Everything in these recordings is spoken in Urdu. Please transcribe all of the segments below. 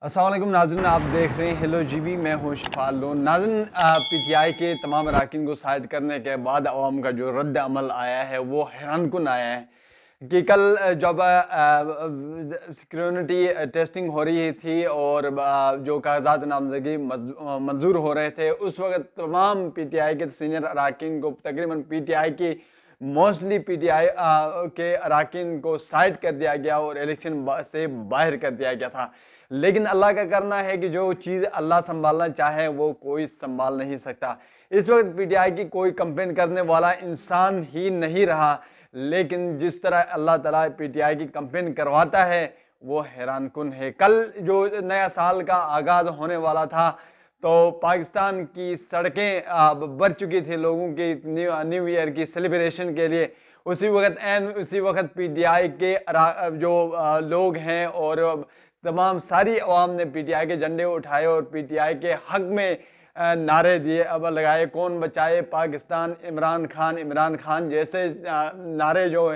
السلام علیکم ناظرین، آپ دیکھ رہے ہیں ہیلو جی بی، میں ہوں شفال لون۔ ناظرین، پی ٹی آئی کے تمام اراکین کو سائڈ کرنے کے بعد عوام کا جو رد عمل آیا ہے وہ حیران کن آیا ہے کہ کل جب سیکیورٹی ٹیسٹنگ ہو رہی تھی اور جو کاغذات نامزدگی منظور ہو رہے تھے، اس وقت تمام پی ٹی آئی کے سینئر اراکین کو تقریباً پی ٹی آئی کی موسٹلی پی ٹی آئی کے اراکین کو سائڈ کر دیا گیا اور الیکشن سے باہر کر دیا گیا تھا۔ لیکن اللہ کا کرنا ہے کہ جو چیز اللہ سنبھالنا چاہے وہ کوئی سنبھال نہیں سکتا۔ اس وقت پی ٹی آئی کی کوئی کمپین کرنے والا انسان ہی نہیں رہا، لیکن جس طرح اللہ تعالیٰ پی ٹی آئی کی کمپین کرواتا ہے وہ حیران کن ہے۔ کل جو نیا سال کا آغاز ہونے والا تھا تو پاکستان کی سڑکیں بھر چکی تھی لوگوں کی نیو ایئر کی سیلیبریشن کے لیے۔ اسی وقت پی ٹی آئی کے جو لوگ ہیں اور تمام ساری عوام نے پی ٹی آئی کے جھنڈے اٹھائے اور پی ٹی آئی کے حق میں نعرے دیے لگائے، کون بچائے پاکستان، عمران خان جیسے نعرے جو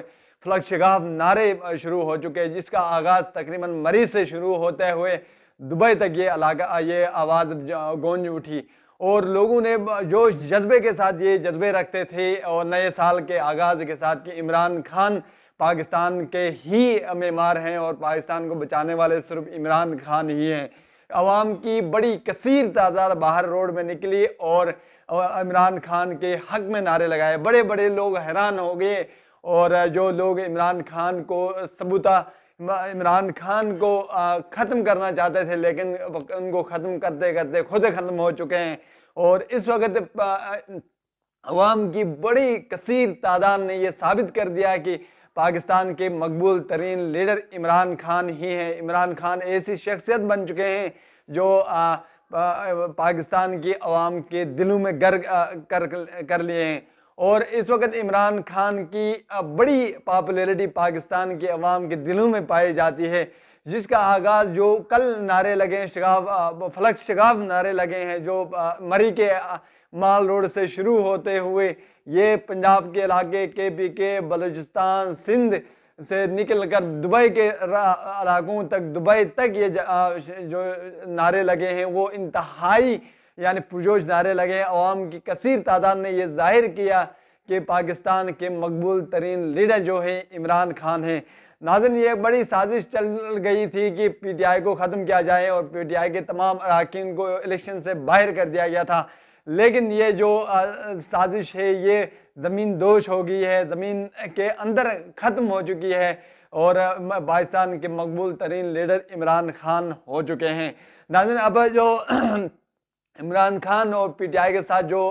فلک شگاف نعرے شروع ہو چکے، جس کا آغاز تقریباً مری سے شروع ہوتے ہوئے دبئی تک یہ آواز گونج اٹھی اور لوگوں نے جو جذبے کے ساتھ یہ جذبے رکھتے تھے اور نئے سال کے آغاز کے ساتھ کہ عمران خان پاکستان کے ہی معمار ہیں اور پاکستان کو بچانے والے صرف عمران خان ہی ہیں۔ عوام کی بڑی کثیر تعداد باہر روڈ میں نکلی اور عمران خان کے حق میں نعرے لگائے۔ بڑے بڑے لوگ حیران ہو گئے اور جو لوگ عمران خان کو ختم کرنا چاہتے تھے لیکن ان کو ختم کرتے کرتے خود ختم ہو چکے ہیں۔ اور اس وقت عوام کی بڑی کثیر تعداد نے یہ ثابت کر دیا کہ پاکستان کے مقبول ترین لیڈر عمران خان ہی ہیں۔ عمران خان ایسی شخصیت بن چکے ہیں جو پاکستان کی عوام کے دلوں میں گر کر لیے ہیں اور اس وقت عمران خان کی بڑی پاپولیرٹی پاکستان کی عوام کے دلوں میں پائی جاتی ہے، جس کا آغاز جو کل نعرے لگے ہیں فلک شگاف نعرے لگے ہیں جو مری کے مال روڈ سے شروع ہوتے ہوئے یہ پنجاب کے علاقے کے پی کے بلوچستان سندھ سے نکل کر دبئی کے علاقوں تک دبئی تک یہ جو نعرے لگے ہیں وہ انتہائی یعنی پرجوش نعرے لگے ہیں۔ عوام کی کثیر تعداد نے یہ ظاہر کیا کہ پاکستان کے مقبول ترین لیڈر جو ہے عمران خان ہیں۔ ناظرین، یہ بڑی سازش چل گئی تھی کہ پی ٹی آئی کو ختم کیا جائے اور پی ٹی آئی کے تمام اراکین کو الیکشن سے باہر کر دیا گیا تھا، لیکن یہ جو سازش ہے یہ زمین دوش ہو گئی ہے، زمین کے اندر ختم ہو چکی ہے اور پاکستان کے مقبول ترین لیڈر عمران خان ہو چکے ہیں۔ ناظرین، اب جو عمران خان اور پی ٹی آئی کے ساتھ جو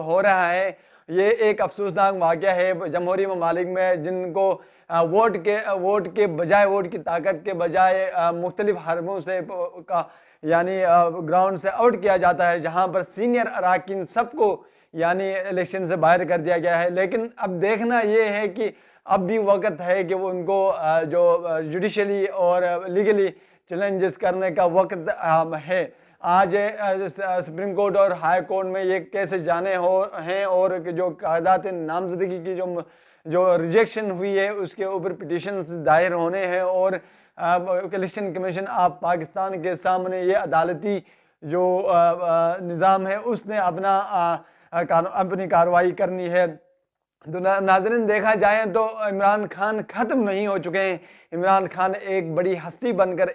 ہو رہا ہے یہ ایک افسوسناک واقعہ ہے۔ جمہوری ممالک میں جن کو ووٹ کے بجائے ووٹ کی طاقت کے بجائے مختلف حربوں سے یعنی گراؤنڈ سے آؤٹ کیا جاتا ہے، جہاں پر سینئر اراکین سب کو یعنی الیکشن سے باہر کر دیا گیا ہے، لیکن اب دیکھنا یہ ہے کہ اب بھی وقت ہے کہ وہ ان کو جو جوڈیشلی اور لیگلی چیلنجز کرنے کا وقت ہے۔ آج سپریم کورٹ اور ہائی کورٹ میں یہ کیسز جانے ہیں اور جو کاغذات نامزدگی کی جو ریجیکشن ہوئی ہے اس کے اوپر پٹیشنز دائر ہونے ہیں اور الیکشن کمیشن آف پاکستان کے سامنے یہ عدالتی جو نظام ہے اس نے اپنی کارروائی کرنی ہے۔ تو ناظرین، دیکھا جائے تو عمران خان ختم نہیں ہو چکے ہیں۔ عمران خان ایک بڑی ہستی بن کر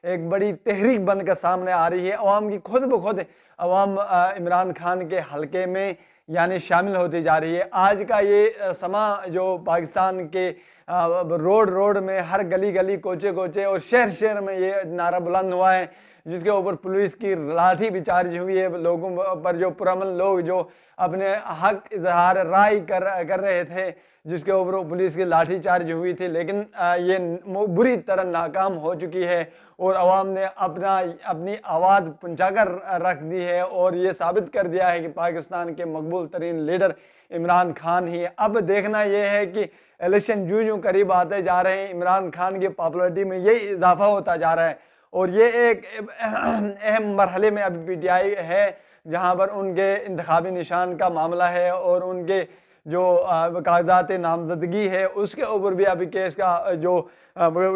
ایک بڑی تحریک بن کر سامنے آ رہی ہے۔ عوام کی خود بخود عوام عمران خان کے حلقے میں یعنی شامل ہوتی جا رہی ہے۔ آج کا یہ سما جو پاکستان کے روڈ میں ہر گلی کوچے اور شہر میں یہ نعرہ بلند ہوا ہے، جس کے اوپر پولیس کی لاٹھی بھی چارج ہوئی ہے لوگوں پر، جو پرامن لوگ جو اپنے حق اظہار رائے کر رہے تھے، جس کے اوپر پولیس کی لاٹھی چارج ہوئی تھی، لیکن یہ بری طرح ناکام ہو چکی ہے اور عوام نے اپنی آواز پہنچا کر رکھ دی ہے اور یہ ثابت کر دیا ہے کہ پاکستان کے مقبول ترین لیڈر عمران خان ہی ہے۔ اب دیکھنا یہ ہے کہ الیکشن جو قریب آتے جا رہے ہیں، عمران خان کی پاپولیرٹی میں یہ اضافہ ہوتا جا رہا ہے اور یہ ایک اہم مرحلے میں ابھی پی ٹی آئی ہے جہاں پر ان کے انتخابی نشان کا معاملہ ہے اور ان کے جو کاغذات نامزدگی ہے اس کے اوپر بھی ابھی کیس کا جو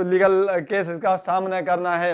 لیگل کیس کا سامنا کرنا ہے۔